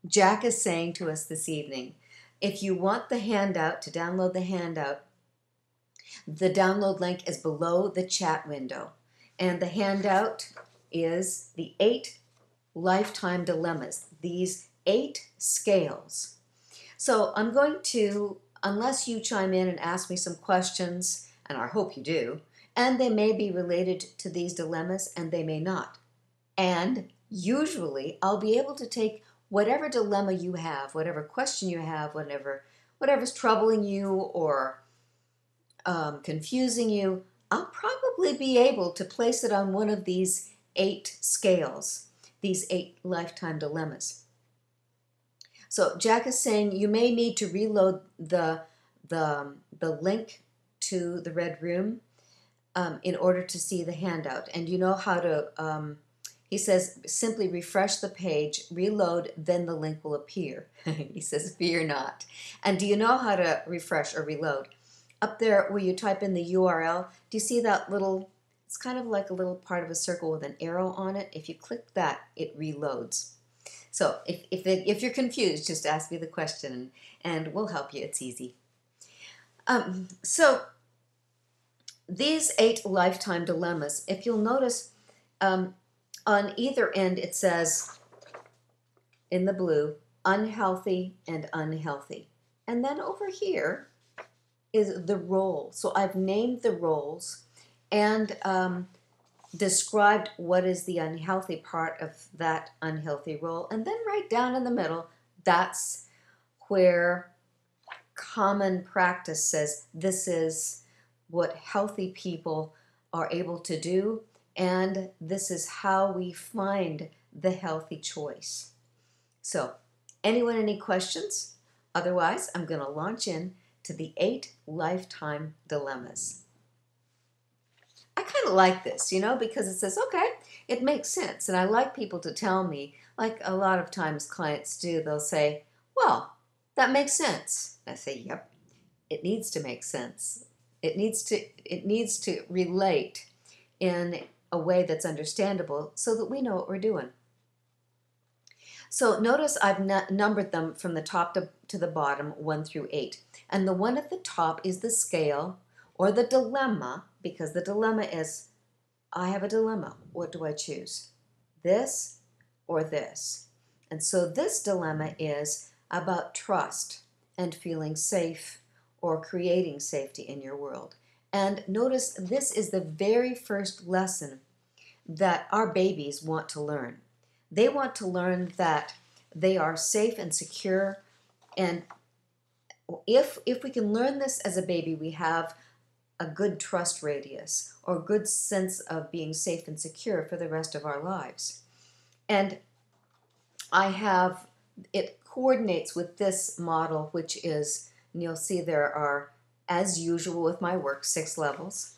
Jack is saying to us this evening, if you want the handout, to download the handout, the download link is below the chat window. And the handout is the 8 lifetime dilemmas, these 8 scales. So I'm going to, unless you chime in and ask me some questions, and I hope you do, and they may be related to these dilemmas and they may not. And usually I'll be able to take whatever dilemma you have, whatever question you have, whatever's troubling you or confusing you, I'll probably be able to place it on one of these 8 scales, these 8 lifetime dilemmas. So Jack is saying you may need to reload the link to the red room in order to see the handout. And you know how to, he says, simply refresh the page, reload, then the link will appear. He says, fear not. And do you know how to refresh or reload? Up there where you type in the URL, do you see that little, it's kind of like a little part of a circle with an arrow on it. If you click that, it reloads. So if you're confused, just ask me the question and we'll help you. It's easy. So these 8 lifetime dilemmas, if you'll notice, on either end it says, in the blue, unhealthy and unhealthy. And then over here is the role. So I've named the roles and described what is the unhealthy part of that unhealthy role. And then right down in the middle, that's where common practice says this is what healthy people are able to do, and this is how we find the healthy choice. So, anyone any questions? Otherwise, I'm going to launch in to the 8 lifetime dilemmas. I kind of like this, because it says, okay, it makes sense. And I like people to tell me, like a lot of times clients do, they'll say, well, that makes sense. I say, yep, it needs to make sense. It needs to relate in a way that's understandable so that we know what we're doing. So notice I've numbered them from the top to the bottom, 1 through 8. And the one at the top is the scale or the dilemma, because the dilemma is, I have a dilemma. What do I choose? This or this? And so this dilemma is about trust and feeling safe or creating safety in your world. And notice this is the very first lesson that our babies want to learn. They want to learn that they are safe and secure. And if we can learn this as a baby, we have a good trust radius or a good sense of being safe and secure for the rest of our lives. And it coordinates with this model, which is, and you'll see there are, as usual with my work, 6 levels,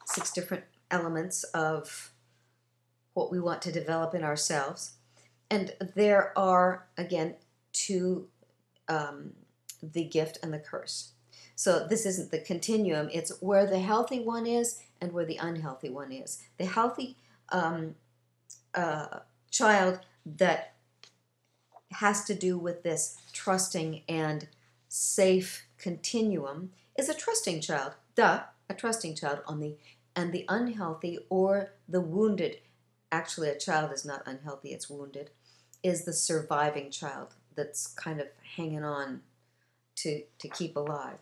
6 different elements of what we want to develop in ourselves. And there are, again, 2, the gift and the curse. So this isn't the continuum, it's where the healthy one is and where the unhealthy one is. The healthy child that has to do with this trusting and safe continuum is a trusting child. A trusting child and the unhealthy or the wounded, actually a child is not unhealthy, it's wounded, is the surviving child that's kind of hanging on to keep alive.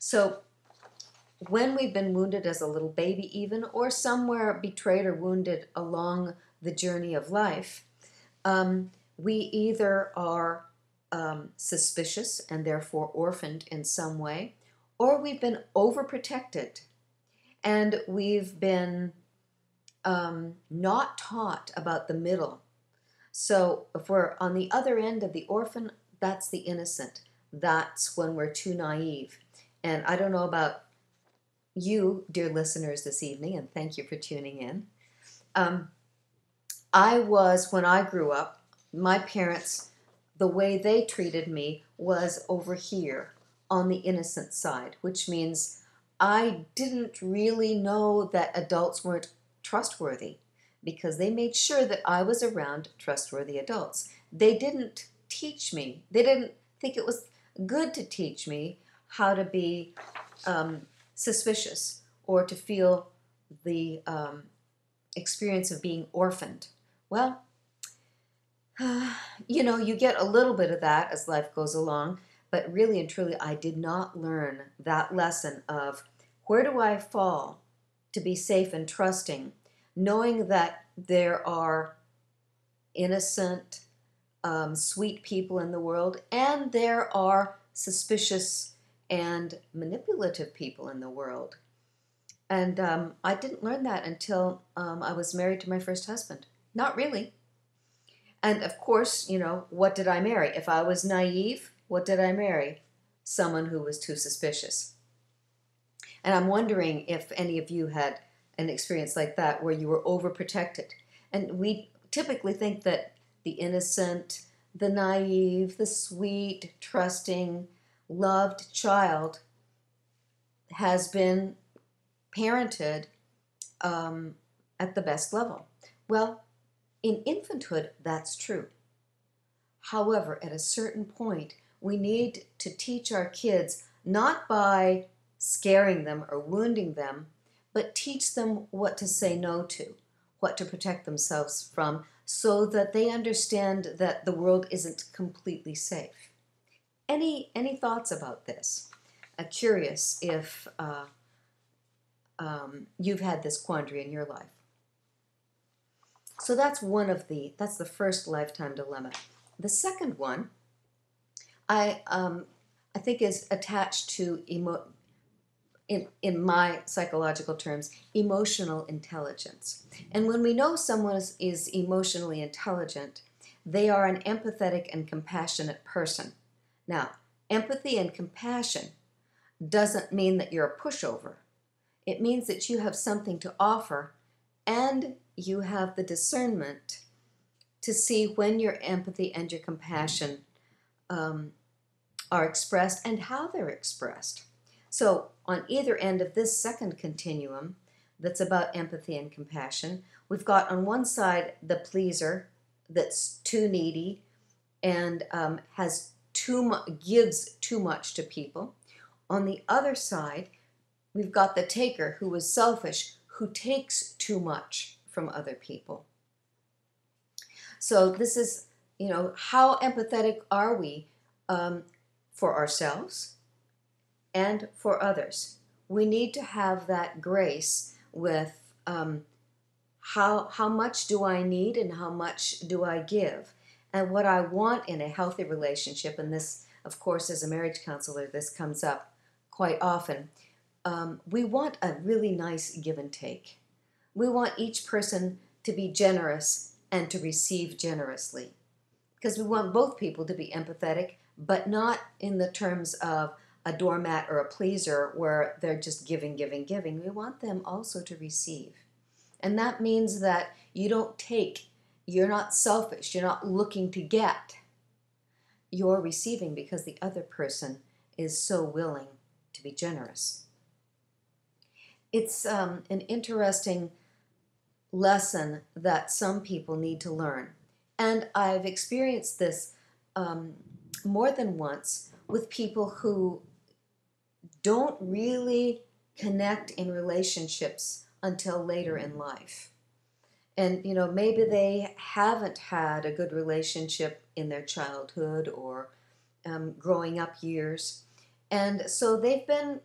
So when we've been wounded as a little baby even, or somewhere betrayed or wounded along the journey of life, we either are suspicious and therefore orphaned in some way, or we've been overprotected and we've been not taught about the middle. So if we're on the other end of the orphan, that's the innocent. That's when we're too naive. And I don't know about you, dear listeners, this evening, and thank you for tuning in. When I grew up, my parents, the way they treated me was over here on the innocent side, which means I didn't really know that adults weren't trustworthy because they made sure that I was around trustworthy adults. They didn't teach me. They didn't think it was good to teach me how to be suspicious or to feel the experience of being orphaned. Well, you get a little bit of that as life goes along, but really and truly, I did not learn that lesson of where do I fall to be safe and trusting, knowing that there are innocent, sweet people in the world, and there are suspicious and manipulative people in the world. And I didn't learn that until I was married to my first husband. Not really. And of course, what did I marry? If I was naive, what did I marry? Someone who was too suspicious. And I'm wondering if any of you had an experience like that where you were overprotected. And we typically think that the innocent, the naive, the sweet, trusting, loved child has been parented at the best level. Well, in infanthood, that's true. However, at a certain point, we need to teach our kids not by scaring them or wounding them, but teach them what to say no to, what to protect themselves from, so that they understand that the world isn't completely safe. Any thoughts about this? Curious if you've had this quandary in your life. So that's the first lifetime dilemma. The second one, I think, is attached to in my psychological terms, emotional intelligence. And when we know someone is emotionally intelligent, they are an empathetic and compassionate person. Now, empathy and compassion doesn't mean that you're a pushover. It means that you have something to offer, and you have the discernment to see when your empathy and your compassion are expressed and how they're expressed. So on either end of this second continuum that's about empathy and compassion, we've got on one side the pleaser that's too needy and gives too much to people. On the other side, we've got the taker who is selfish, who takes too much from other people. So this is, how empathetic are we for ourselves and for others? We need to have that grace with how much do I need and how much do I give? And what I want in a healthy relationship, and this, of course, as a marriage counselor, this comes up quite often. We want a really nice give and take. We want each person to be generous and to receive generously, because we want both people to be empathetic, but not in the terms of a doormat or a pleaser where they're just giving, giving, giving. We want them also to receive. And that means that you don't take, you're not selfish, you're not looking to get. You're receiving because the other person is so willing to be generous. It's an interesting lesson that some people need to learn. And I've experienced this more than once with people who don't really connect in relationships until later in life. And, maybe they haven't had a good relationship in their childhood or growing up years. And so they've been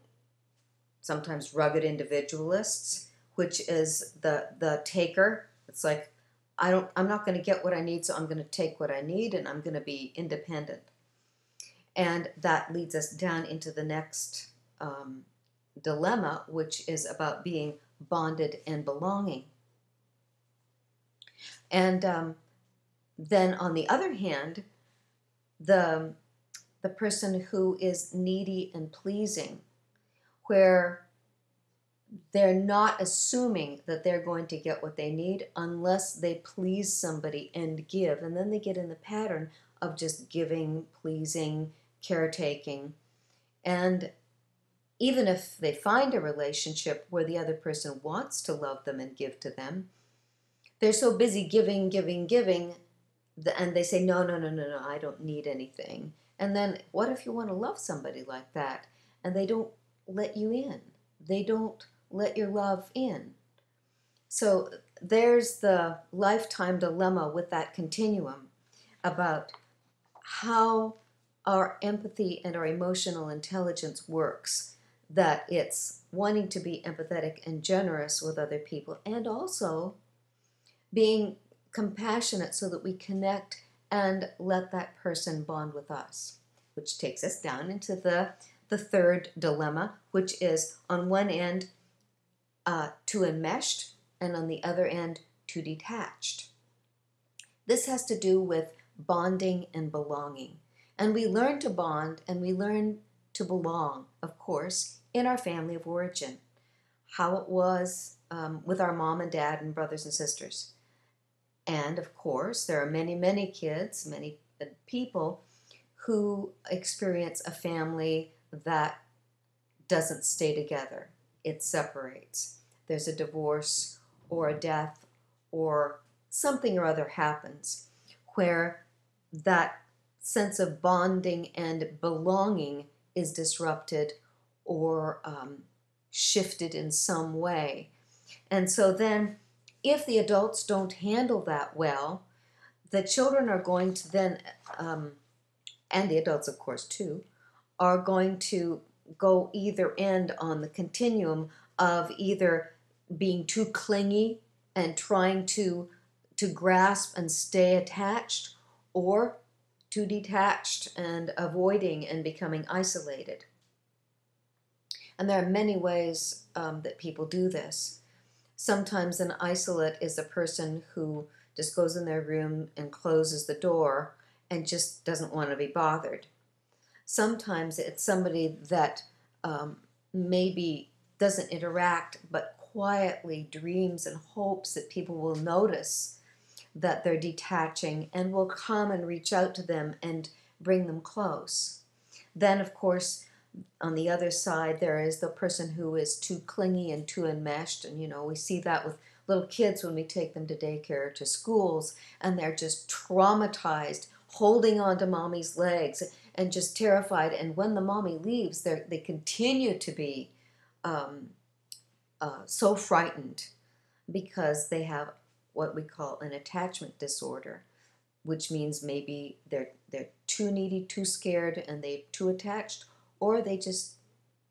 sometimes rugged individualists, which is the taker. It's like, I'm not going to get what I need, so I'm going to take what I need, and I'm going to be independent. And that leads us down into the next dilemma, which is about being bonded and belonging. And then on the other hand, the person who is needy and pleasing, where they're not assuming that they're going to get what they need unless they please somebody and give. And then they get in the pattern of just giving, pleasing, caretaking. And even if they find a relationship where the other person wants to love them and give to them, they're so busy giving, giving, giving and they say, no, no, no, no, no, I don't need anything. And then what if you want to love somebody like that and they don't let you in? They don't let your love in. So there's the lifetime dilemma with that continuum about how our empathy and our emotional intelligence works, that it's wanting to be empathetic and generous with other people, and also being compassionate so that we connect and let that person bond with us, which takes us down into the third dilemma, which is on one end too enmeshed and on the other end too detached. This has to do with bonding and belonging. And we learn to bond and we learn to belong, of course, in our family of origin. How it was with our mom and dad and brothers and sisters. And of course, there are many, many kids, many people who experience a family that doesn't stay together. It separates. There's a divorce or a death or something or other happens where that sense of bonding and belonging is disrupted or shifted in some way. And so then, if the adults don't handle that well, the children are going to then, and the adults, of course, too, are going to go either end on the continuum of either being too clingy and trying to grasp and stay attached, or too detached and avoiding and becoming isolated. And there are many ways that people do this. Sometimes an isolate is a person who just goes in their room and closes the door and just doesn't want to be bothered. Sometimes it's somebody that maybe doesn't interact but quietly dreams and hopes that people will notice that they're detaching and will come and reach out to them and bring them close. Then, of course, on the other side, there is the person who is too clingy and too enmeshed. And, we see that with little kids when we take them to daycare or to schools, and they're just traumatized, holding on to mommy's legs and just terrified. And when the mommy leaves, they continue to be so frightened because they have what we call an attachment disorder, which means maybe they're too needy, too scared, and they're too attached, or they just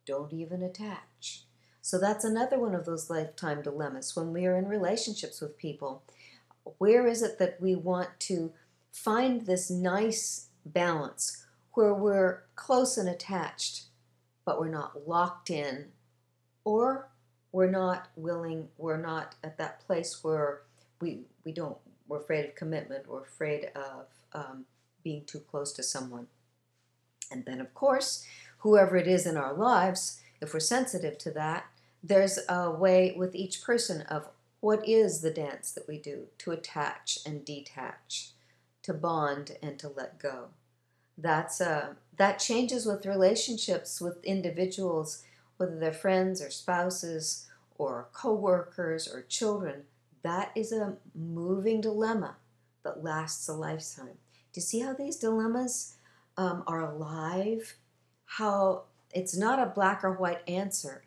don't even attach. So that's another one of those lifetime dilemmas. When we are in relationships with people, where is it that we want to find this nice balance where we're close and attached, but we're not locked in, or we're not willing, we're not at that place where we're afraid of commitment, we're afraid of being too close to someone. And then, of course, whoever it is in our lives, if we're sensitive to that, there's a way with each person of what is the dance that we do to attach and detach, to bond and to let go. That changes with relationships with individuals, whether they're friends or spouses or co-workers or children. That is a moving dilemma that lasts a lifetime. Do you see how these dilemmas are alive? How it's not a black or white answer.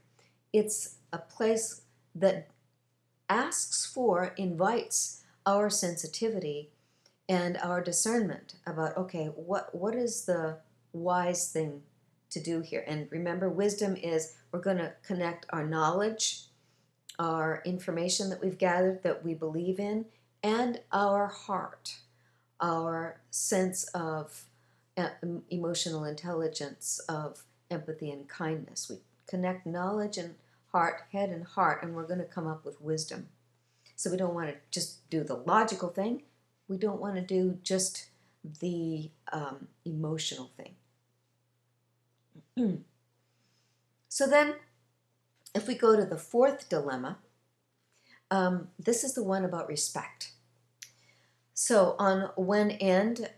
It's a place that invites our sensitivity and our discernment about, okay, what is the wise thing to do here? And remember, wisdom is we're going to connect our knowledge, our information that we've gathered that we believe in, and our heart, our sense of emotional intelligence, of empathy and kindness. We connect knowledge and heart, head and heart, and we're going to come up with wisdom. So we don't want to just do the logical thing. We don't want to do just the emotional thing. So then, if we go to the fourth dilemma, this is the one about respect. So on one end,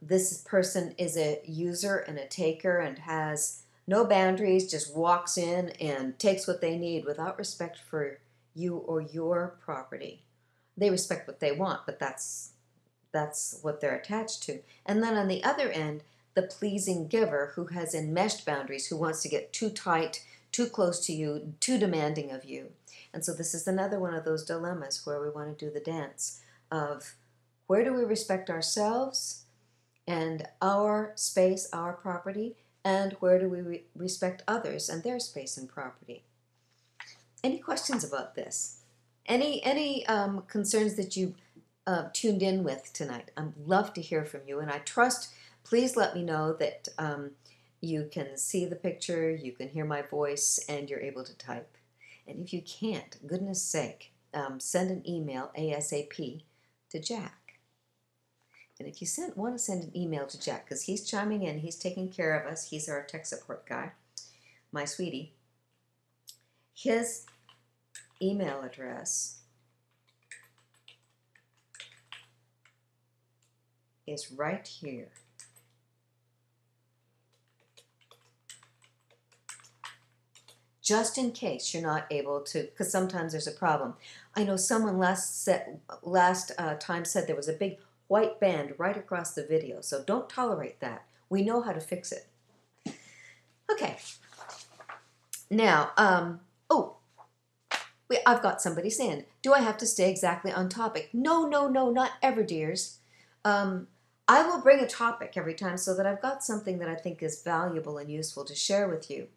this person is a user and a taker and has no boundaries, just walks in and takes what they need without respect for you or your property. They respect what they want, but that's That's what they're attached to. And then on the other end, the pleasing giver who has enmeshed boundaries, who wants to get too tight, too close to you, too demanding of you. And so this is another one of those dilemmas where we want to do the dance of where do we respect ourselves and our space, our property, and where do we respect others and their space and property. Any questions about this? Any concerns that you tuned in with tonight? I'd love to hear from you, and I trust, please let me know that you can see the picture, you can hear my voice, and you're able to type. And if you can't, goodness sake, send an email ASAP to Jack. And if you want to send an email to Jack, because he's chiming in, he's taking care of us, he's our tech support guy, my sweetie, his email address is right here. Just in case you're not able to, because sometimes there's a problem. I know someone last time said there was a big white band right across the video, so don't tolerate that. We know how to fix it. Okay. Now, I've got somebody saying, do I have to stay exactly on topic? No, not ever, dears. I will bring a topic every time so that I've got something that I think is valuable and useful to share with you.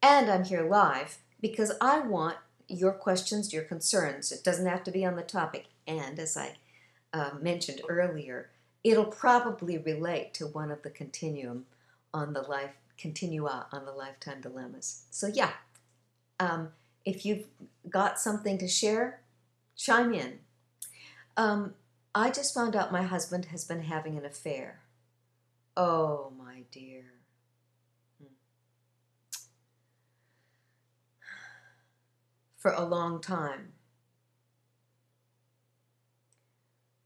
And I'm here live because I want your questions, your concerns. It doesn't have to be on the topic. And as I mentioned earlier, it'll probably relate to one of the continua on the lifetime dilemmas. So yeah, if you've got something to share, chime in. I just found out my husband has been having an affair. Oh, my dear. For a long time.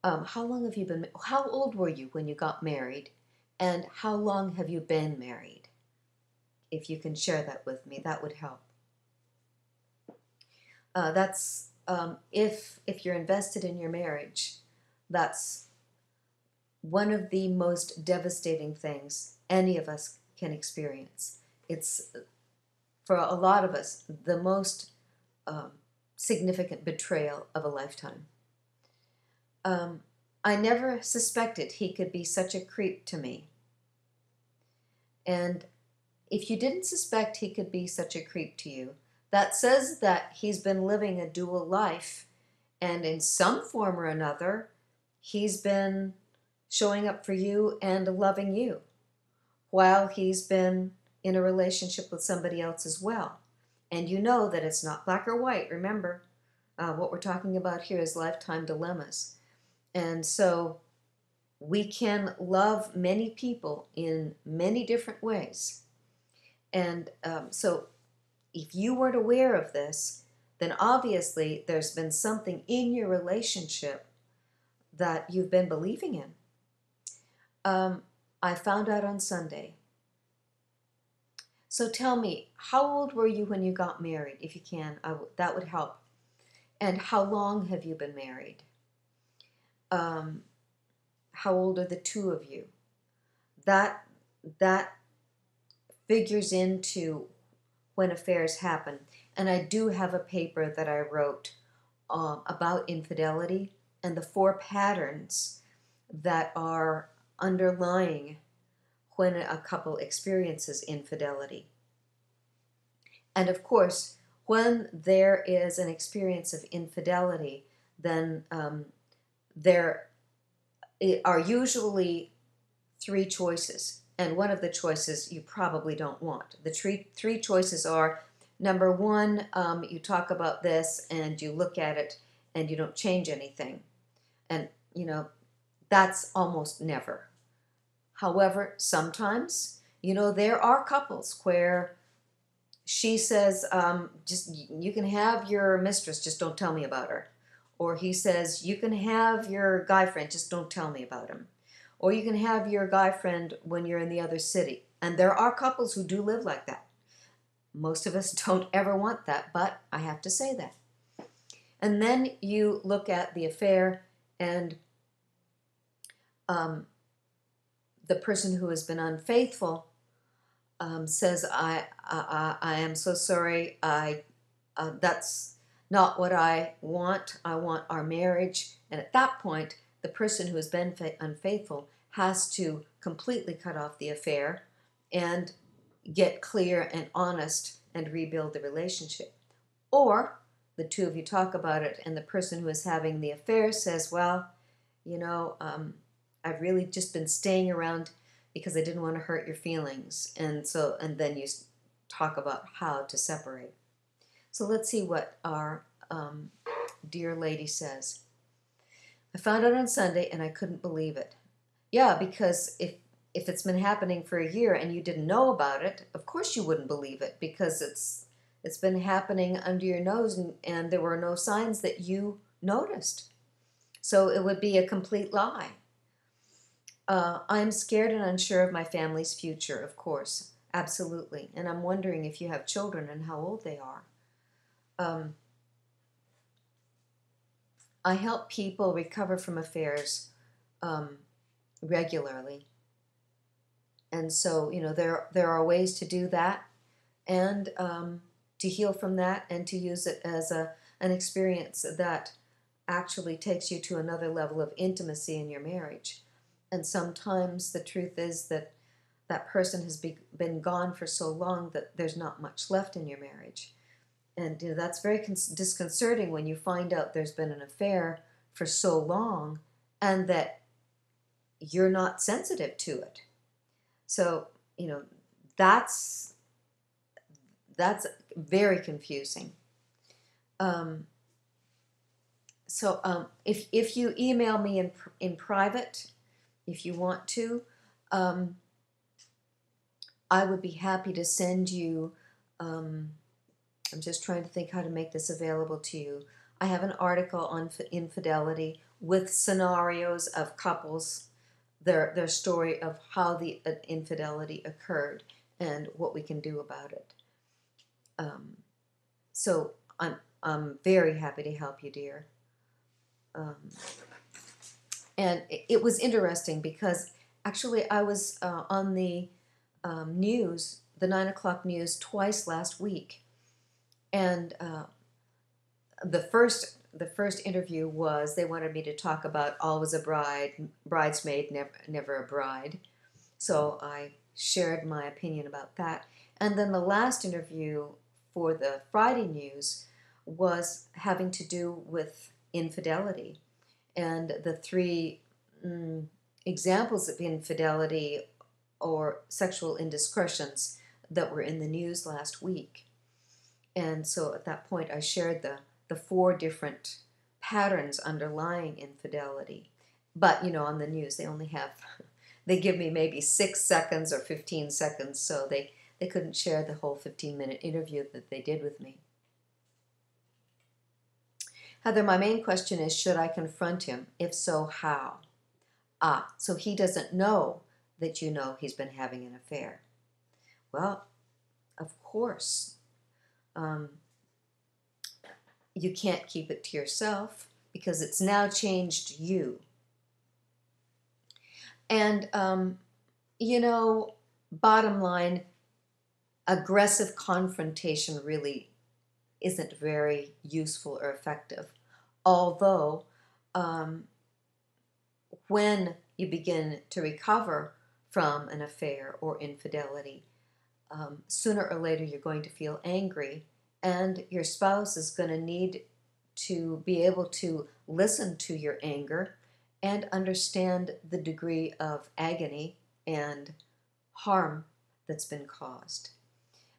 How old were you when you got married? And how long have you been married? If you can share that with me, that would help. That's if you're invested in your marriage, that's one of the most devastating things any of us can experience. It's, for a lot of us, the most significant betrayal of a lifetime. I never suspected he could be such a creep to me. And if you didn't suspect he could be such a creep to you, that says that he's been living a dual life, and in some form or another, he's been showing up for you and loving you, while he's been in a relationship with somebody else as well. And you know that it's not black or white. Remember, what we're talking about here is lifetime dilemmas. And so we can love many people in many different ways. And so if you weren't aware of this, then obviously there's been something in your relationship that you've been believing in. I found out on Sunday. So tell me, how old were you when you got married? If you can, that would help. And how long have you been married? How old are the two of you? That figures into when affairs happen. And I do have a paper that I wrote about infidelity and the 4 patterns that are underlying when a couple experiences infidelity. And of course, when there is an experience of infidelity, then there are usually 3 choices. And one of the choices you probably don't want. The three choices are, number 1, you talk about this and you look at it and you don't change anything. And, you know, that's almost never. However, sometimes, you know, there are couples where she says, just, you can have your mistress, just don't tell me about her. Or he says, you can have your guy friend, just don't tell me about him. Or you can have your guy friend when you're in the other city. And there are couples who do live like that. Most of us don't ever want that, but I have to say that. And then you look at the affair, and um, the person who has been unfaithful says, I am so sorry. That's not what I want. I want our marriage. And at that point, the person who has been unfaithful has to completely cut off the affair and get clear and honest and rebuild the relationship. Or the two of you talk about it, and the person who is having the affair says, well, you know, I've really just been staying around because I didn't want to hurt your feelings. And then you talk about how to separate. So let's see what our dear lady says. I found out on Sunday and I couldn't believe it. Yeah, because if it's been happening for a year and you didn't know about it, of course you wouldn't believe it, because it's been happening under your nose, and there were no signs that you noticed. So it would be a complete lie. I'm scared and unsure of my family's future, of course. Absolutely. And I'm wondering if you have children and how old they are. I help people recover from affairs regularly. And so, you know, there are ways to do that, and to heal from that, and to use it as an experience that actually takes you to another level of intimacy in your marriage. And sometimes the truth is that that person has been gone for so long that there's not much left in your marriage. And you know, that's very disconcerting when you find out there's been an affair for so long and that you're not sensitive to it. So, you know, that's very confusing. If you email me in private, if you want to, I would be happy to send you. I'm just trying to think how to make this available to you. I have an article on infidelity with scenarios of couples, their story of how the infidelity occurred and what we can do about it. So I'm very happy to help you, dear. And it was interesting because actually I was on the news, the 9 o'clock news, twice last week. And the first interview was, they wanted me to talk about always a bridesmaid, never a bride. So I shared my opinion about that. And then the last interview for the Friday news was having to do with infidelity and the three examples of infidelity or sexual indiscretions that were in the news last week. And so at that point I shared the 4 different patterns underlying infidelity. But, you know, on the news they give me maybe 6 seconds or 15 seconds, so they couldn't share the whole 15-minute interview that they did with me. Heather, my main question is, should I confront him? If so, how? So he doesn't know that you know he's been having an affair. Well, of course. You can't keep it to yourself because it's now changed you. And, you know, bottom line, aggressive confrontation really isn't very useful or effective. Although, when you begin to recover from an affair or infidelity, sooner or later you're going to feel angry, and your spouse is going to need to be able to listen to your anger and understand the degree of agony and harm that's been caused.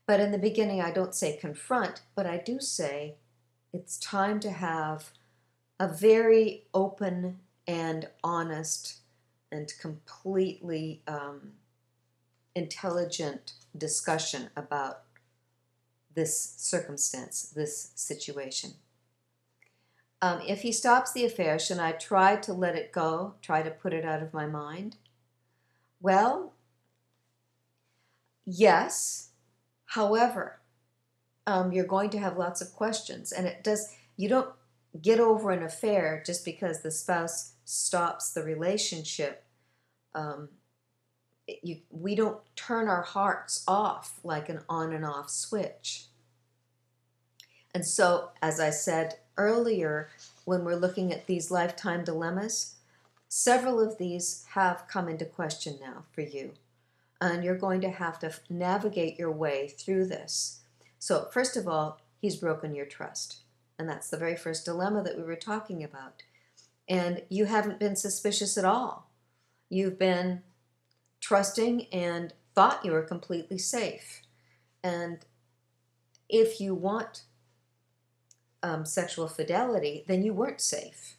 But in the beginning, I don't say confront, but I do say it's time to have a very open and honest and completely intelligent discussion about this circumstance, this situation. If he stops the affair, should I try to let it go, try to put it out of my mind? Well, yes. However, you're going to have lots of questions, and you don't get over an affair just because the spouse stops the relationship we don't turn our hearts off like an on and off switch. And so, as I said earlier, when we're looking at these lifetime dilemmas, several of these have come into question now for you. And you're going to have to navigate your way through this. So, first of all, he's broken your trust. And that's the very first dilemma that we were talking about. And you haven't been suspicious at all. You've been trusting and thought you were completely safe. And if you want sexual fidelity, then you weren't safe.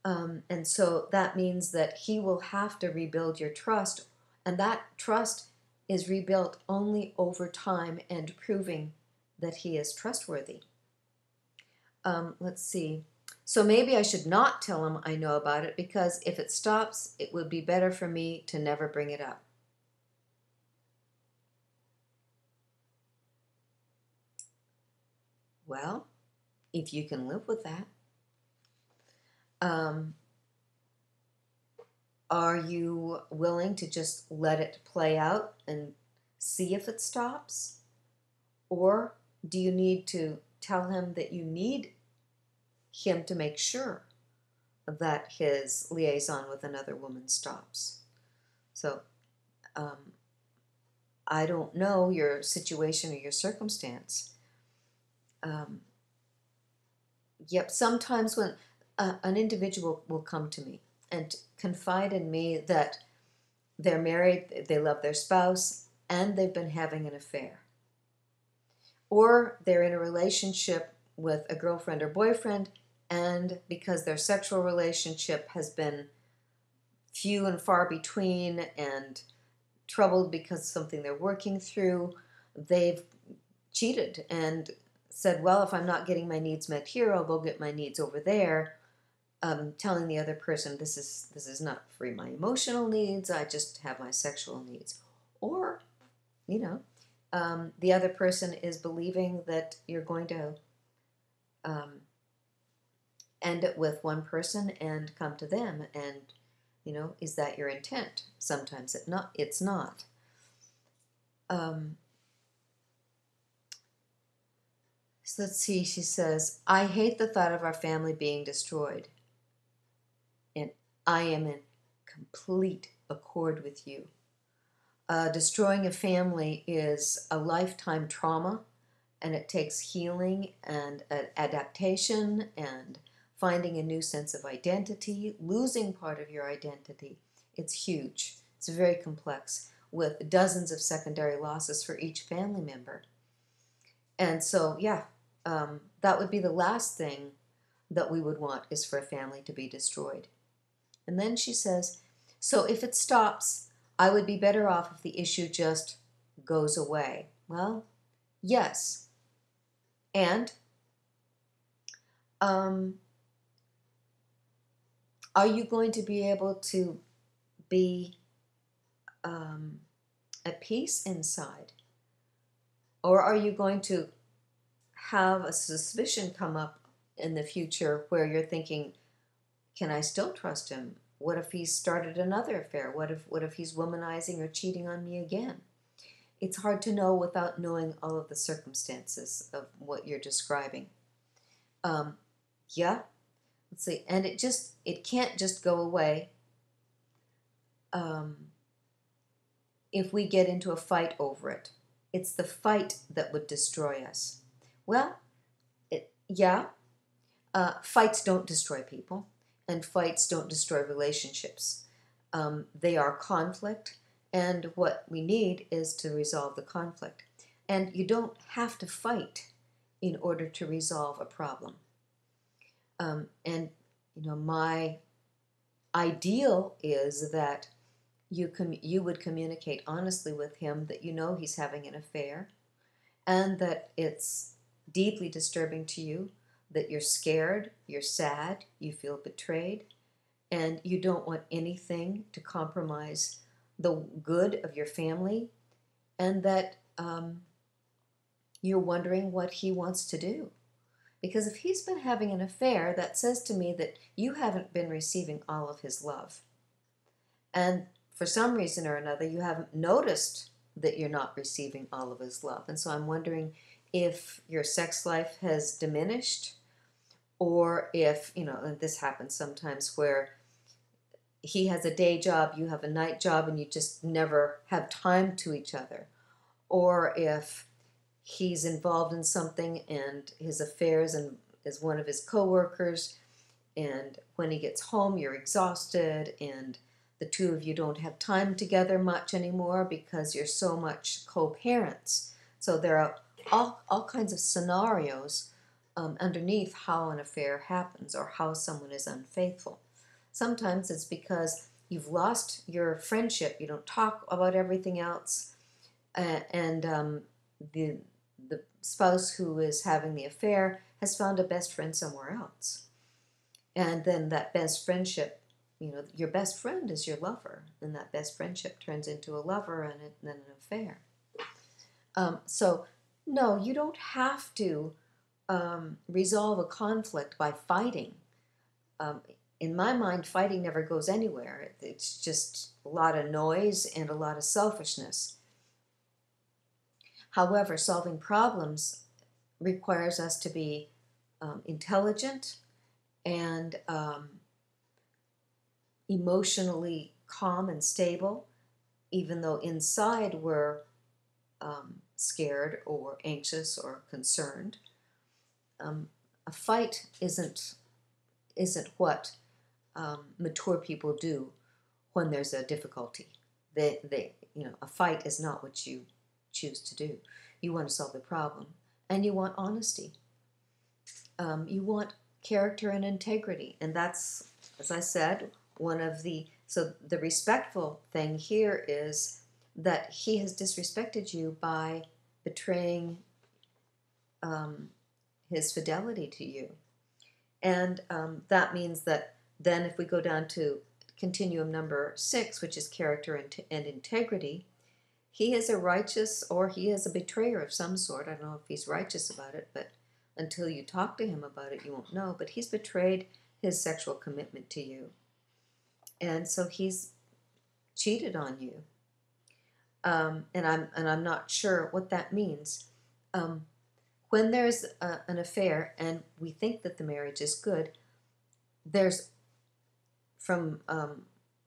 And so that means that he will have to rebuild your trust. And that trust is rebuilt only over time and proving that he is trustworthy. Let's see. So maybe I should not tell him I know about it, because if it stops, it would be better for me to never bring it up. Well, if you can live with that. Are you willing to just let it play out and see if it stops? Or do you need to tell him that you need him to make sure that his liaison with another woman stops? So I don't know your situation or your circumstance. Yep, sometimes when an individual will come to me and confide in me that they're married, they love their spouse, and they've been having an affair. Or they're in a relationship with a girlfriend or boyfriend, and because their sexual relationship has been few and far between and troubled because of something they're working through, they've cheated and said, well, if I'm not getting my needs met here, I'll go get my needs over there, telling the other person this is not for my emotional needs, I just have my sexual needs. Or, the other person is believing that you're going to end it with one person and come to them, and is that your intent? Sometimes it's not. So let's see, she says, I hate the thought of our family being destroyed. And I am in complete accord with you. Destroying a family is a lifetime trauma, and it takes healing and adaptation and finding a new sense of identity, losing part of your identity. It's huge. It's very complex, with dozens of secondary losses for each family member. And so, that would be the last thing that we would want, is for a family to be destroyed. And then she says, so if it stops, I would be better off if the issue just goes away. Well, yes. And are you going to be able to be at peace inside? Or are you going to have a suspicion come up in the future where you're thinking, can I still trust him? What if he's started another affair? What if he's womanizing or cheating on me again? It's hard to know without knowing all of the circumstances of what you're describing. Let's see, and it can't just go away if we get into a fight over it. It's the fight that would destroy us. Well, fights don't destroy people, and fights don't destroy relationships. They are conflict, and what we need is to resolve the conflict. And you don't have to fight in order to resolve a problem. My ideal is that you would communicate honestly with him that he's having an affair, and that it's deeply disturbing to you, that you're scared, you're sad, you feel betrayed, and you don't want anything to compromise the good of your family, and that you're wondering what he wants to do. Because if he's been having an affair, that says to me that you haven't been receiving all of his love. And for some reason or another, you haven't noticed that you're not receiving all of his love. And so I'm wondering if your sex life has diminished, or if, and this happens sometimes where he has a day job, you have a night job, and you just never have time to each other. Or if he's involved in something and his affairs and is one of his coworkers, and when he gets home you're exhausted, and the two of you don't have time together much anymore because you're so much co-parents. So there are all kinds of scenarios underneath how an affair happens or how someone is unfaithful. Sometimes it's because you've lost your friendship, you don't talk about everything else, and the spouse who is having the affair has found a best friend somewhere else. And then that best friendship, your best friend is your lover, and that best friendship turns into a lover and then an affair. So, no, you don't have to resolve a conflict by fighting. In my mind, fighting never goes anywhere. It's just a lot of noise and a lot of selfishness. However, solving problems requires us to be intelligent and emotionally calm and stable, even though inside we're scared or anxious or concerned. A fight isn't what mature people do when there's a difficulty. A fight is not what you choose to do. You want to solve the problem, and you want honesty. You want character and integrity, and that's, as I said, so the respectful thing here is that he has disrespected you by betraying his fidelity to you. And that means that then if we go down to continuum number 6, which is character and integrity, he is a righteous, or he is a betrayer of some sort. I don't know if he's righteous about it, but until you talk to him about it, you won't know. But he's betrayed his sexual commitment to you. And so he's cheated on you. And I'm not sure what that means. When there's an affair and we think that the marriage is good, there's, from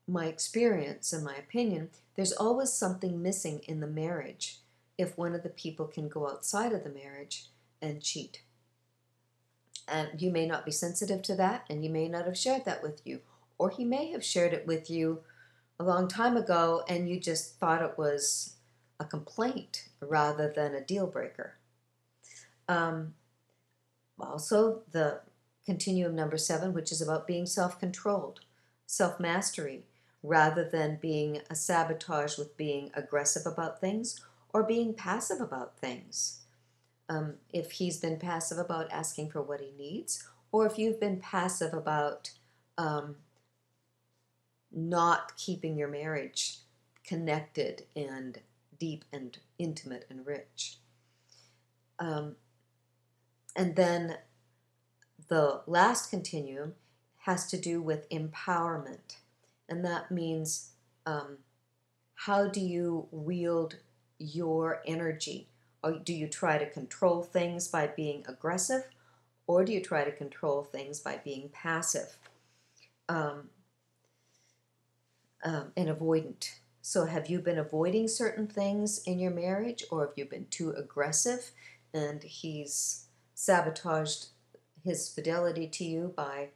my experience and my opinion, there's always something missing in the marriage if one of the people can go outside of the marriage and cheat. And you may not be sensitive to that, and you may not have shared that with you, or he may have shared it with you a long time ago and you just thought it was a complaint rather than a deal breaker. Also, the continuum number 7, which is about being self-controlled, self-mastery, rather than being a sabotage with being aggressive about things or being passive about things. If he's been passive about asking for what he needs, or if you've been passive about not keeping your marriage connected and deep and intimate and rich. And then the last continuum has to do with empowerment. And that means how do you wield your energy? Or do you try to control things by being aggressive? Or do you try to control things by being passive and avoidant? So have you been avoiding certain things in your marriage, or have you been too aggressive and he's sabotaged his fidelity to you by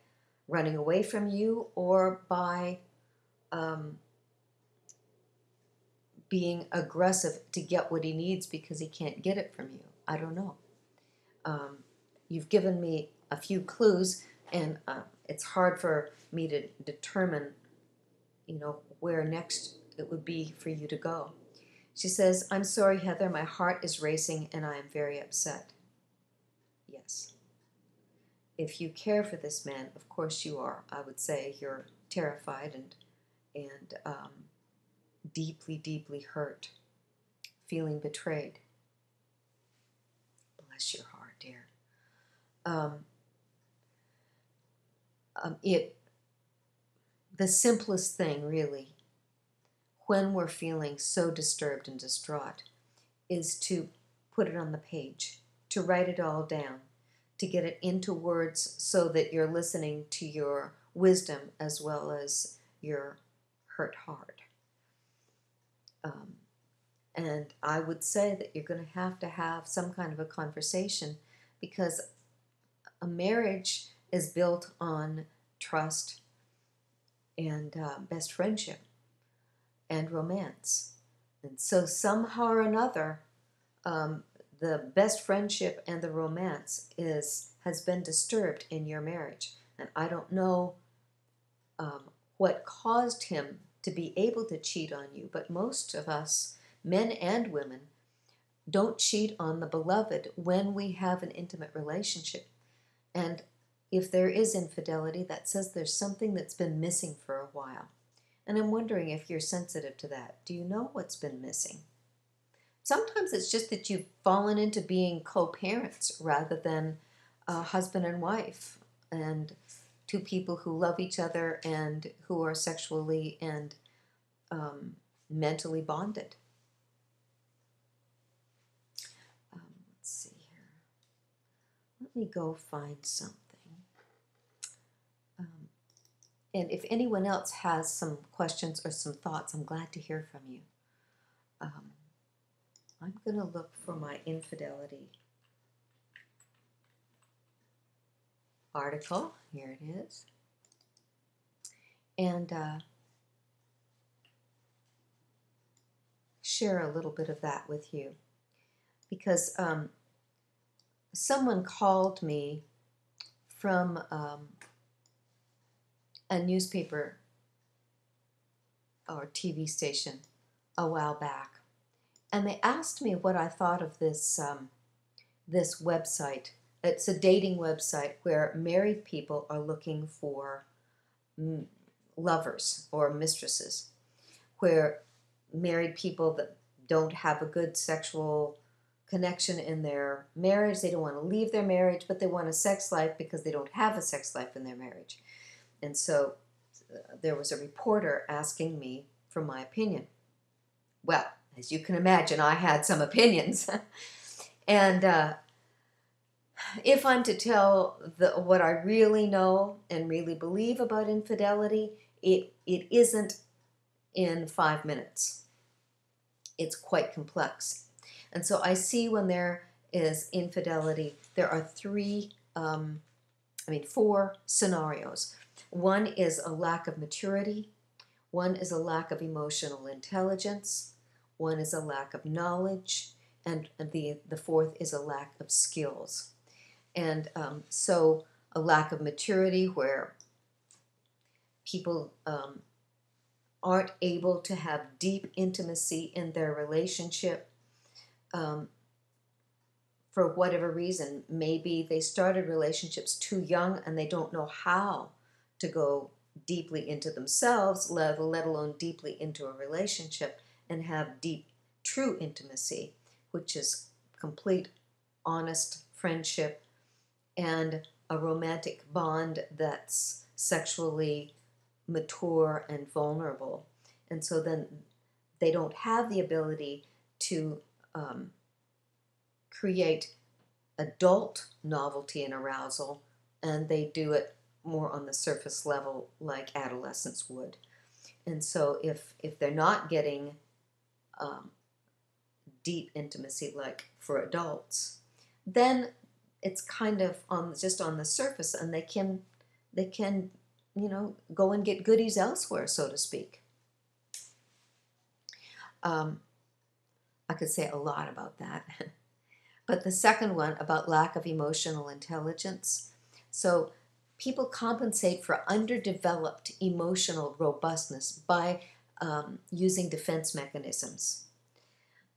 running away from you, or by being aggressive to get what he needs because he can't get it from you? I don't know. You've given me a few clues, and it's hard for me to determine, where next it would be for you to go. She says, "I'm sorry, Heather, my heart is racing and I am very upset." Yes. If you care for this man, of course you are. I would say you're terrified and deeply, deeply hurt, feeling betrayed. Bless your heart, dear. The simplest thing, really, when we're feeling so disturbed and distraught is to put it on the page, to write it all down, to get it into words so that you're listening to your wisdom as well as your hurt heart. And I would say that you're going to have some kind of a conversation, because a marriage is built on trust and best friendship and romance. And so somehow or another, the best friendship and the romance has been disturbed in your marriage. And I don't know what caused him to be able to cheat on you, but most of us, men and women, don't cheat on the beloved when we have an intimate relationship. And if there is infidelity, that says there's something that's been missing for a while. And I'm wondering if you're sensitive to that. Do you know what's been missing? Sometimes it's just that you've fallen into being co-parents rather than husband and wife, and two people who love each other and who are sexually and mentally bonded. Let's see here. Let me go find something. And if anyone else has some questions or some thoughts, I'm glad to hear from you. I'm going to look for my infidelity article. Here it is. And share a little bit of that with you. Because someone called me from a newspaper or TV station a while back, and they asked me what I thought of this this website. It's a dating website where married people are looking for lovers or mistresses, where married people that don't have a good sexual connection in their marriage, they don't want to leave their marriage, but they want a sex life because they don't have a sex life in their marriage. And so there was a reporter asking me for my opinion. Well, as you can imagine, I had some opinions. And if I'm to tell what I really know and really believe about infidelity, it isn't in 5 minutes. It's quite complex. And so I see when there is infidelity, there are four scenarios. One is a lack of maturity, one is a lack of emotional intelligence, one is a lack of knowledge, and the fourth is a lack of skills. And so a lack of maturity, where people aren't able to have deep intimacy in their relationship for whatever reason. Maybe they started relationships too young and they don't know how to go deeply into themselves, let alone deeply into a relationship and have deep, true intimacy, which is complete, honest friendship and a romantic bond that's sexually mature and vulnerable. And so then they don't have the ability to create adult novelty and arousal, and they do it more on the surface level like adolescents would. And so if they're not getting deep intimacy like for adults, then it's kind of just on the surface, and they can go and get goodies elsewhere, so to speak. I could say a lot about that. But the second one, about lack of emotional intelligence. So people compensate for underdeveloped emotional robustness by using defense mechanisms.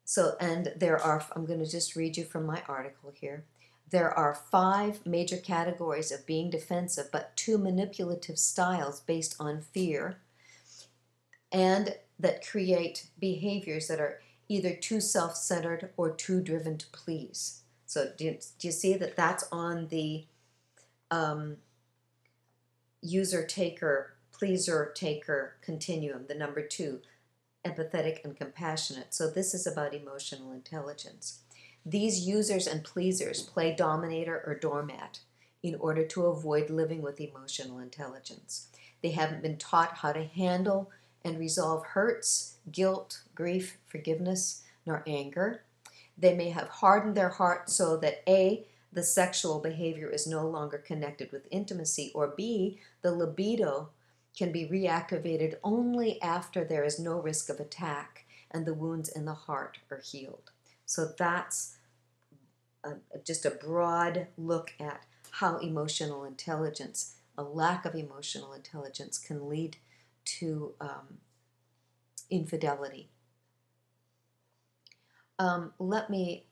So, and there are, I'm going to just read you from my article here. There are 5 major categories of being defensive, but 2 manipulative styles based on fear, and that create behaviors that are either too self-centered or too driven to please. So do you see that that's on the user-taker, pleaser-taker continuum, the number 2. empathetic, and compassionate. So this is about emotional intelligence. These users and pleasers play dominator or doormat in order to avoid living with emotional intelligence. They haven't been taught how to handle and resolve hurts, guilt, grief, forgiveness, nor anger. They may have hardened their heart so that A, the sexual behavior is no longer connected with intimacy, or B, the libido can be reactivated only after there is no risk of attack and the wounds in the heart are healed. So that's just a broad look at how emotional intelligence, a lack of emotional intelligence, can lead to infidelity. Let me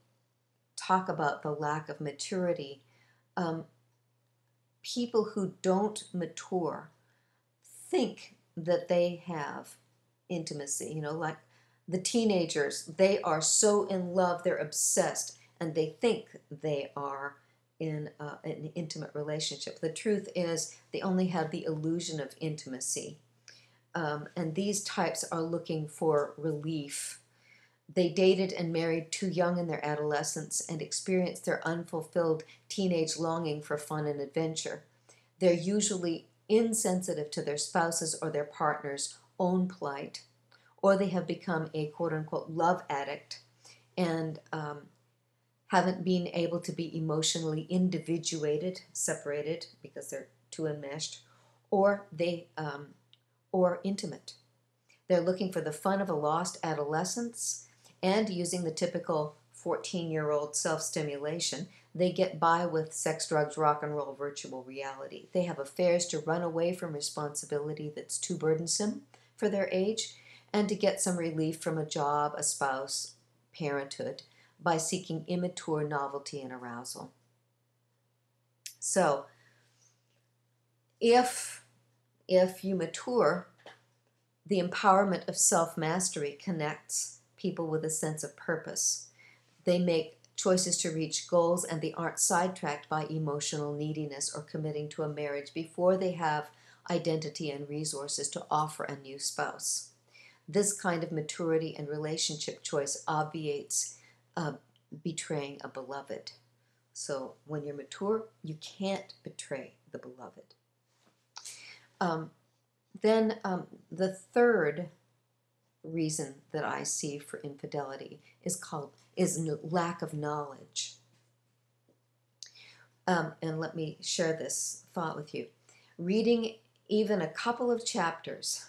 talk about the lack of maturity. People who don't mature think that they have intimacy, like the teenagers, they are so in love, they're obsessed, and they think they are in an intimate relationship. The truth is they only have the illusion of intimacy, and these types are looking for relief. They dated and married too young in their adolescence and experienced their unfulfilled teenage longing for fun and adventure. They're usually insensitive to their spouse's or their partner's own plight, or they have become a quote-unquote love addict and haven't been able to be emotionally individuated, separated because they're too enmeshed, or intimate. They're looking for the fun of a lost adolescence and using the typical 14-year-old self-stimulation. They get by with sex, drugs, rock and roll, virtual reality. They have affairs to run away from responsibility that's too burdensome for their age and to get some relief from a job, a spouse, parenthood by seeking immature novelty and arousal. So if you mature, the empowerment of self-mastery connects people with a sense of purpose. They make choices to reach goals and they aren't sidetracked by emotional neediness or committing to a marriage before they have identity and resources to offer a new spouse. This kind of maturity and relationship choice obviates betraying a beloved. So when you're mature, you can't betray the beloved. Then the third reason that I see for infidelity is lack of knowledge. And let me share this thought with you. Reading even a couple of chapters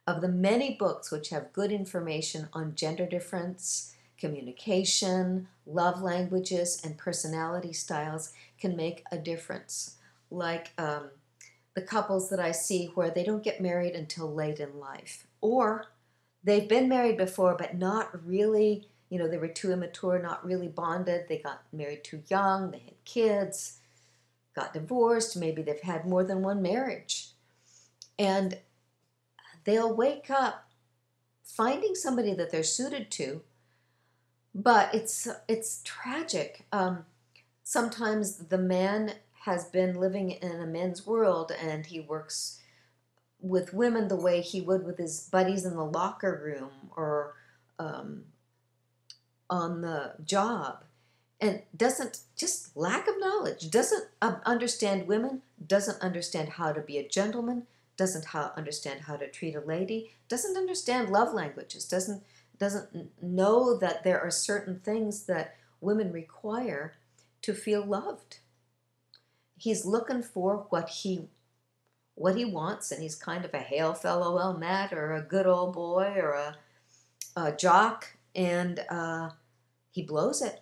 of the many books which have good information on gender difference, communication, love languages, and personality styles can make a difference. Like the couples that I see where they don't get married until late in life, or they've been married before but not really, they were too immature, not really bonded. They got married too young, they had kids, got divorced, maybe they've had more than one marriage. And they'll wake up finding somebody that they're suited to, but it's tragic. Sometimes the man has been living in a men's world and he works with women the way he would with his buddies in the locker room or on the job, and just lack of knowledge, doesn't understand women, doesn't understand how to be a gentleman, doesn't understand how to treat a lady, doesn't understand love languages, doesn't know that there are certain things that women require to feel loved. He's looking for what he wants, and he's kind of a hail fellow, well met, or a good old boy, or a jock, and he blows it.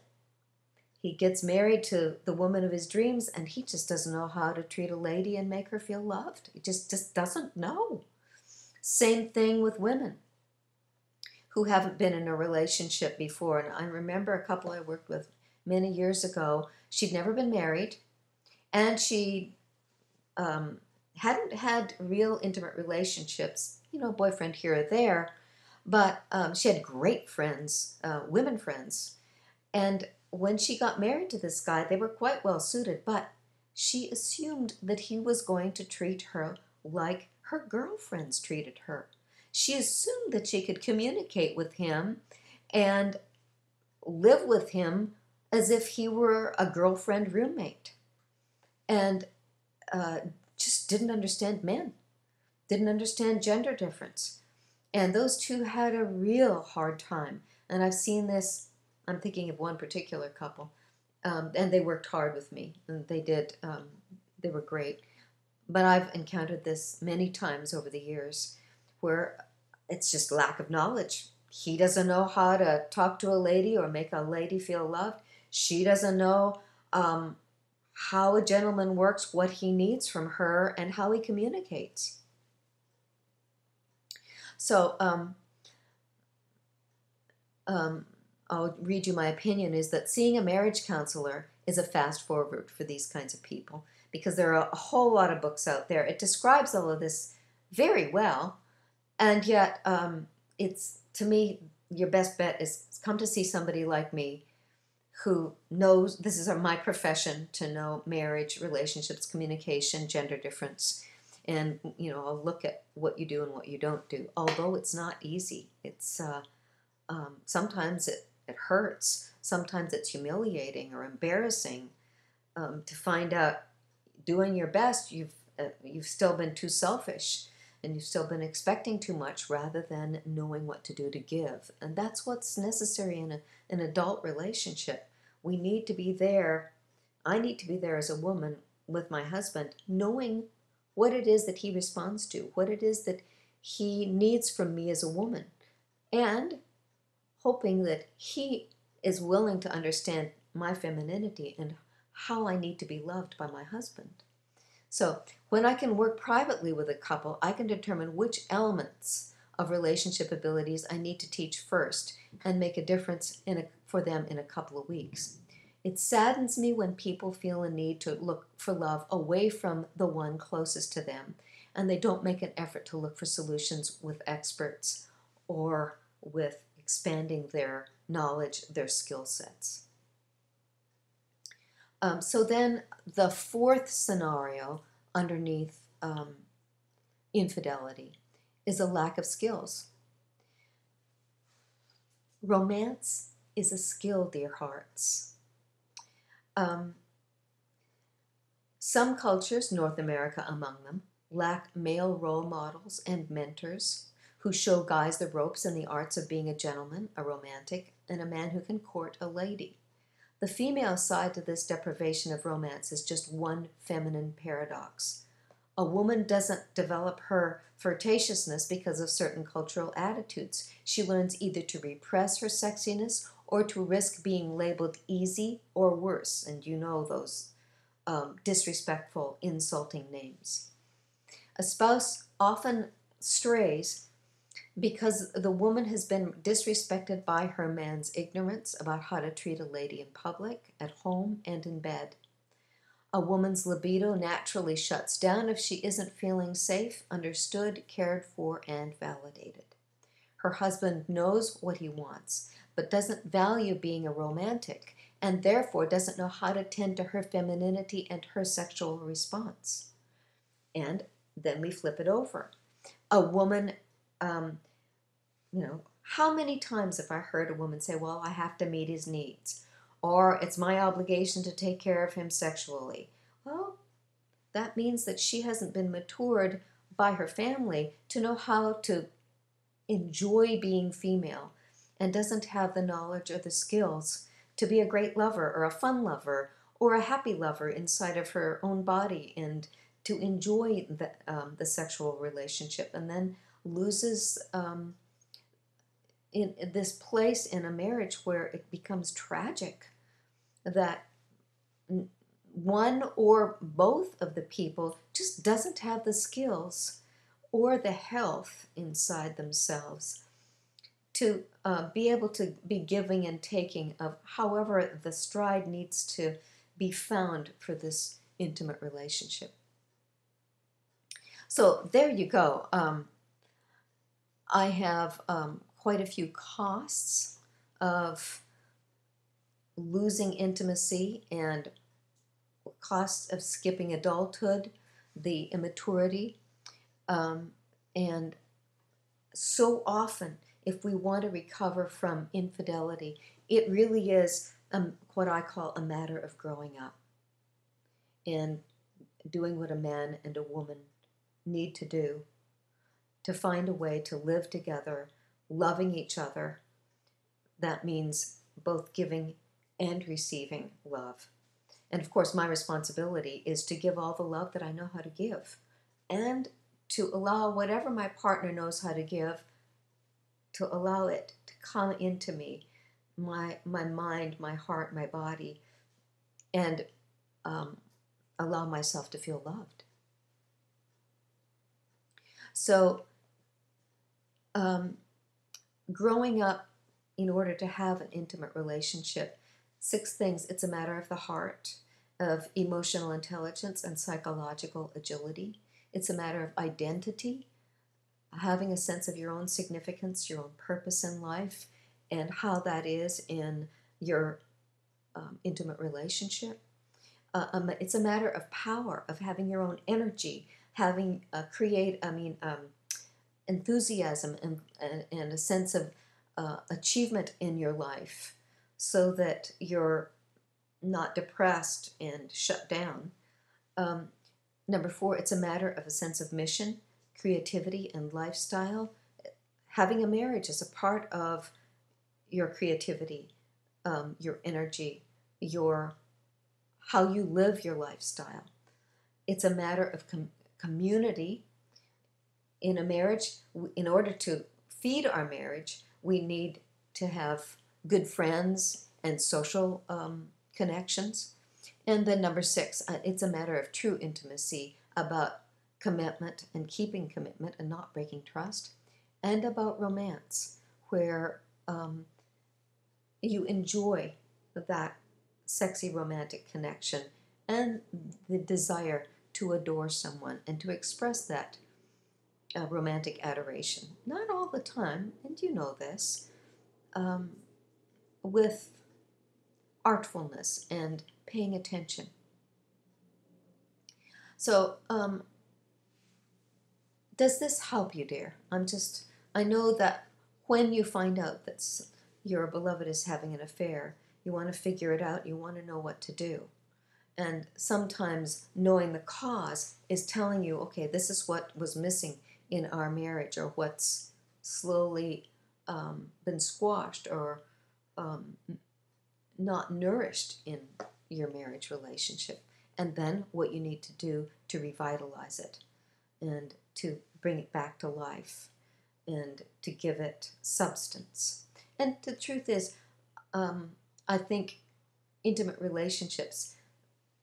He gets married to the woman of his dreams, and he just doesn't know how to treat a lady and make her feel loved. He just doesn't know. Same thing with women who haven't been in a relationship before. And I remember a couple I worked with many years ago. She'd never been married, and she hadn't had real intimate relationships, boyfriend here or there, but she had great friends, women friends. And when she got married to this guy, they were quite well suited, but she assumed that he was going to treat her like her girlfriends treated her. she assumed that she could communicate with him and live with him as if he were a girlfriend roommate, and uh, just didn't understand men, didn't understand gender difference. And those two had a real hard time. And I've seen this, I'm thinking of one particular couple, and they worked hard with me, and they were great. But I've encountered this many times over the years where it's just lack of knowledge. He doesn't know how to talk to a lady or make a lady feel loved. She doesn't know how a gentleman works, what he needs from her, and how he communicates. So I'll read you my opinion, is that seeing a marriage counselor is a fast forward for these kinds of people, because there are a whole lot of books out there. It describes all of this very well, and yet it's, to me, your best bet is come to see somebody like me who knows, this is my profession, to know marriage, relationships, communication, gender difference. And, I'll look at what you do and what you don't do. Although it's not easy. It's sometimes it hurts. Sometimes it's humiliating or embarrassing to find out, doing your best, you've still been too selfish, and you've still been expecting too much rather than knowing what to do to give. And that's what's necessary in an adult relationship. We need to be there. I need to be there as a woman with my husband, knowing what it is that he responds to, what it is that he needs from me as a woman, and hoping that he is willing to understand my femininity and how I need to be loved by my husband. So when I can work privately with a couple, I can determine which elements of relationship abilities I need to teach first and make a difference for them in a couple of weeks. It saddens me when people feel a need to look for love away from the one closest to them, and they don't make an effort to look for solutions with experts or with expanding their knowledge, their skill sets. So then the fourth scenario underneath infidelity is a lack of skills. Romance is a skill, dear hearts. Some cultures, North America among them, lack male role models and mentors who show guys the ropes and the arts of being a gentleman, a romantic, and a man who can court a lady. The female side to this deprivation of romance is just one feminine paradox. A woman doesn't develop her flirtatiousness because of certain cultural attitudes. She learns either to repress her sexiness or to risk being labeled easy or worse, and you know those disrespectful, insulting names. A spouse often strays because the woman has been disrespected by her man's ignorance about how to treat a lady in public, at home, and in bed. A woman's libido naturally shuts down if she isn't feeling safe, understood, cared for, and validated. Her husband knows what he wants, but doesn't value being a romantic, and therefore doesn't know how to tend to her femininity and her sexual response. And then we flip it over. A woman, how many times have I heard a woman say, well, I have to meet his needs, or it's my obligation to take care of him sexually? Well, that means that she hasn't been matured by her family to know how to enjoy being female, and doesn't have the knowledge or the skills to be a great lover or a fun lover or a happy lover inside of her own body, and to enjoy the sexual relationship, and then loses in this place in a marriage where it becomes tragic that one or both of the people just doesn't have the skills or the health inside themselves to be able to be giving and taking of however the stride needs to be found for this intimate relationship. So there you go. I have quite a few costs of losing intimacy and costs of skipping adulthood, the immaturity, and so often, if we want to recover from infidelity, it really is what I call a matter of growing up and doing what a man and a woman need to do to find a way to live together, loving each other. That means both giving and receiving love. And of course, my responsibility is to give all the love that I know how to give and to allow whatever my partner knows how to give, to allow it to come into me, my mind, my heart, my body, and um, allow myself to feel loved. So, growing up, in order to have an intimate relationship, 6 things: it's a matter of the heart, of emotional intelligence and psychological agility. It's a matter of identity, having a sense of your own significance, your own purpose in life, and how that is in your intimate relationship. It's a matter of power, of having your own energy, having enthusiasm and a sense of achievement in your life, so that you're not depressed and shut down. Number 4, it's a matter of a sense of mission, creativity, and lifestyle. Having a marriage is a part of your creativity, your energy, your how you live your lifestyle. It's a matter of community. In a marriage, in order to feed our marriage, we need to have good friends and social connections. And then number 6, it's a matter of true intimacy, about commitment and keeping commitment and not breaking trust, and about romance, where you enjoy that sexy romantic connection and the desire to adore someone and to express that romantic adoration. Not all the time, and you know this, with artfulness and paying attention. So, does this help you, dear? I know that when you find out that your beloved is having an affair, you want to figure it out, you want to know what to do. And sometimes knowing the cause is telling you, okay, this is what was missing in our marriage, or what's slowly been squashed or not nourished in your marriage relationship. And then what you need to do to revitalize it and to bring it back to life and to give it substance. And the truth is, I think intimate relationships,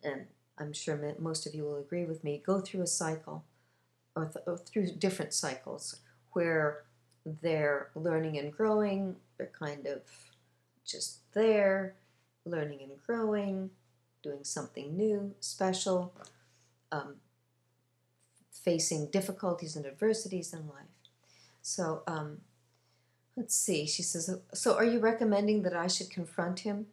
and I'm sure most of you will agree with me, go through a cycle or through different cycles where they're learning and growing, they're kind of just there, learning and growing, doing something new, special, facing difficulties and adversities in life. So let's see, she says, so are you recommending that I should confront him?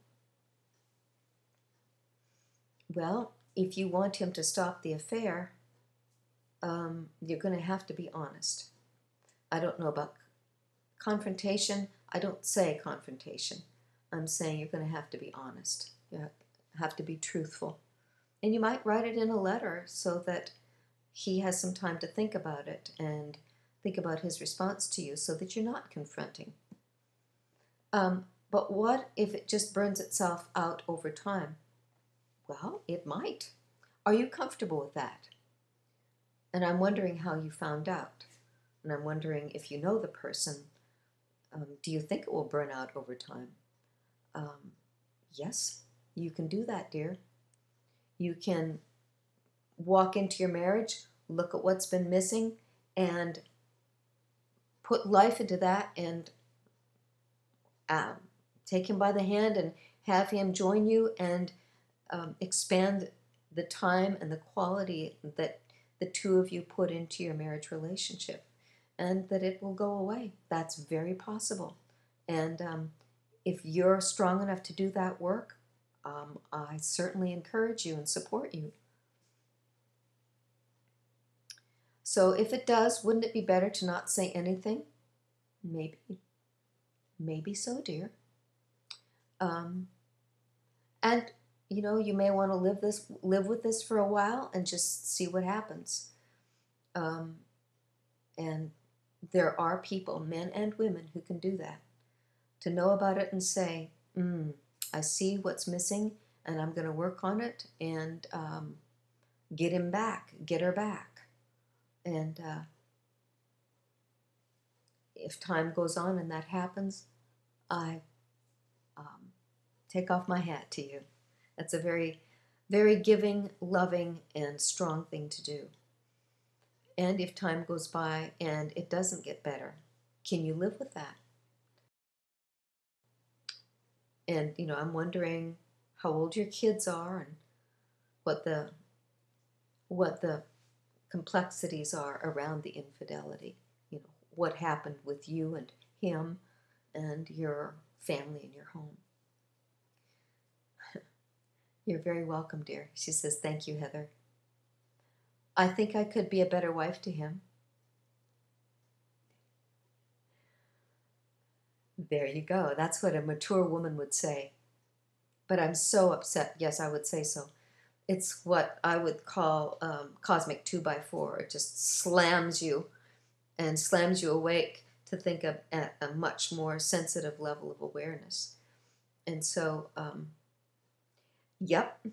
Well, if you want him to stop the affair, you're going to have to be honest. I don't know about confrontation. I don't say confrontation. I'm saying you're going to have to be honest. You have to be truthful. And you might write it in a letter so that he has some time to think about it and think about his response to you, so that you're not confronting. But what if it just burns itself out over time? Well, it might. Are you comfortable with that? And I'm wondering how you found out. And I'm wondering, if you know the person, do you think it will burn out over time? Yes, you can do that, dear. You can walk into your marriage, look at what's been missing, and put life into that, and take him by the hand and have him join you, and expand the time and the quality that the two of you put into your marriage relationship, and that it will go away. That's very possible. And if you're strong enough to do that work, I certainly encourage you and support you. So if it does, wouldn't it be better to not say anything Maybe, maybe so, dear. Um, and you know, you may want to live with this for a while and just see what happens. Um, and there are people, men and women, who can do that. To know about it and say, I see what's missing, and I'm going to work on it and get him back, get her back. And if time goes on and that happens, I take off my hat to you. That's a very, very giving, loving, and strong thing to do. And if time goes by and it doesn't get better, can you live with that? And, you know, I'm wondering how old your kids are and what the complexities are around the infidelity. You know, what happened with you and him and your family and your home. You're very welcome, dear. She says, thank you, Heather. I think I could be a better wife to him. There you go. That's what a mature woman would say. But I'm so upset. Yes, I would say so. It's what I would call cosmic 2x4. It just slams you and slams you awake to think of at a much more sensitive level of awareness. And so, yep, it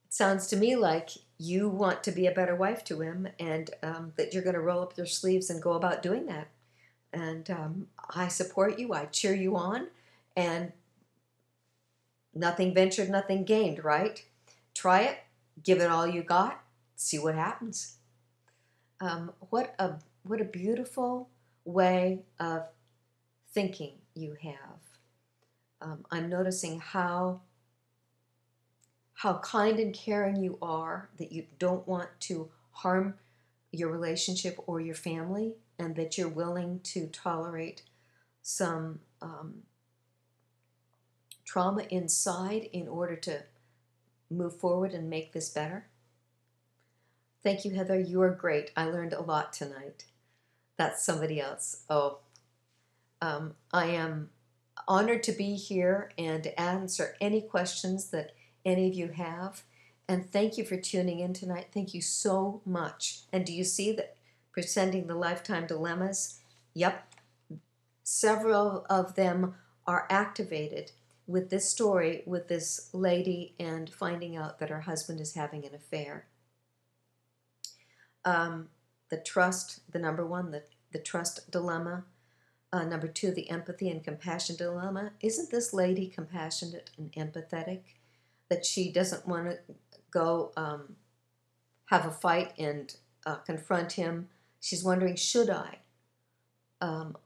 sounds to me like you want to be a better wife to him, and that you're going to roll up your sleeves and go about doing that. And I support you. I cheer you on. And nothing ventured, nothing gained, right? Try it. Give it all you got. See what happens. What a beautiful way of thinking you have. I'm noticing how kind and caring you are, that you don't want to harm your relationship or your family, and that you're willing to tolerate some trauma inside in order to move forward and make this better. Thank you, Heather. You are great. I learned a lot tonight. That's somebody else. Oh, I am honored to be here and to answer any questions that any of you have. And thank you for tuning in tonight. Thank you so much. And do you see that presenting the lifetime dilemmas? Yep. Several of them are activated with this story, with this lady and finding out that her husband is having an affair. The trust, the number one, the trust dilemma. Number two, the empathy and compassion dilemma. Isn't this lady compassionate and empathetic? That she doesn't want to go have a fight and confront him. She's wondering, should I?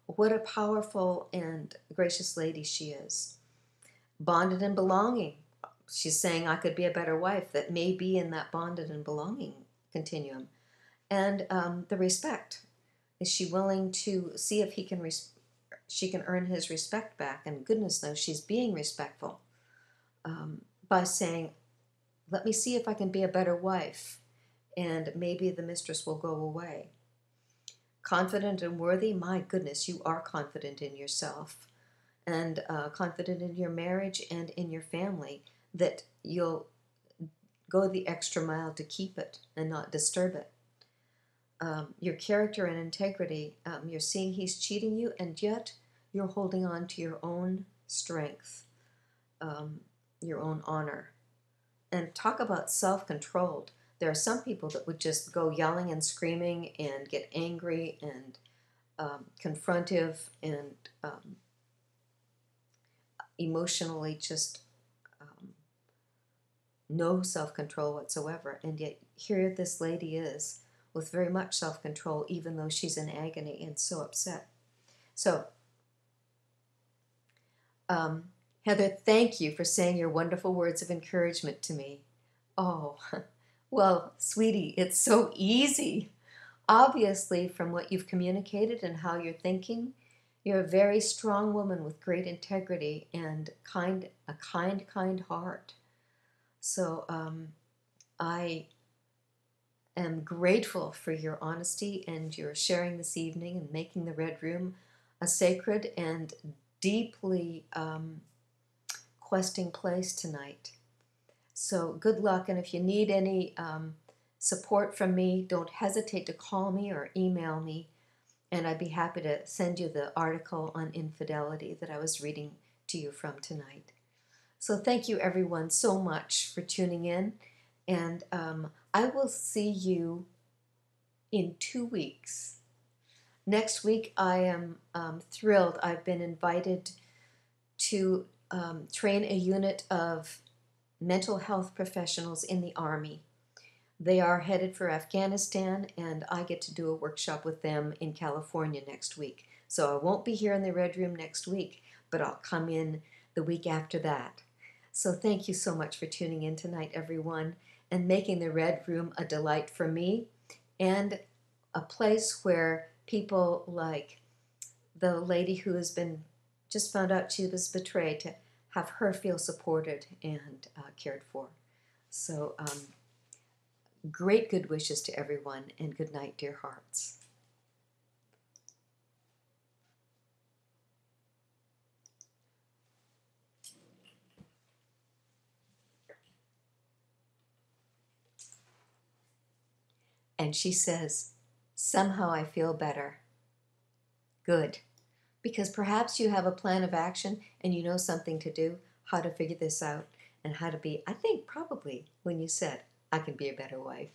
What a powerful and gracious lady she is. Bonded and belonging. She's saying, I could be a better wife. That may be in that bonded and belonging continuum. And the respect. Is she willing to see if she can earn his respect back? And goodness knows she's being respectful by saying, let me see if I can be a better wife, and maybe the mistress will go away. Confident and worthy. My goodness, you are confident in yourself and confident in your marriage and in your family, that you'll go the extra mile to keep it and not disturb it. Your character and integrity, you're seeing he's cheating you, and yet you're holding on to your own strength, your own honor. And talk about self-controlled. There are some people that would just go yelling and screaming and get angry and confrontive and emotionally just no self-control whatsoever. And yet here this lady is with very much self-control, even though she's in agony and so upset. So, Heather, thank you for saying your wonderful words of encouragement to me. Oh, well, sweetie, it's so easy. Obviously, from what you've communicated and how you're thinking, you're a very strong woman with great integrity and a kind heart. So I am grateful for your honesty and your sharing this evening and making the Red Room a sacred and deeply questing place tonight. So good luck, and if you need any support from me, don't hesitate to call me or email me, and I'd be happy to send you the article on infidelity that I was reading to you from tonight. So thank you everyone so much for tuning in, and I will see you in 2 weeks. Next week I am thrilled. I've been invited to train a unit of mental health professionals in the Army. They are headed for Afghanistan, and I get to do a workshop with them in California next week. So I won't be here in the Red Room next week, but I'll come in the week after that. So thank you so much for tuning in tonight, everyone, and making the Red Room a delight for me and a place where people like the lady who has been just found out she was betrayed, to have her feel supported and cared for. So great good wishes to everyone, and good night, dear hearts. And she says, somehow I feel better. Good. Because perhaps you have a plan of action and you know something to do, how to figure this out, and how to be, I think probably when you said, I can be a better wife.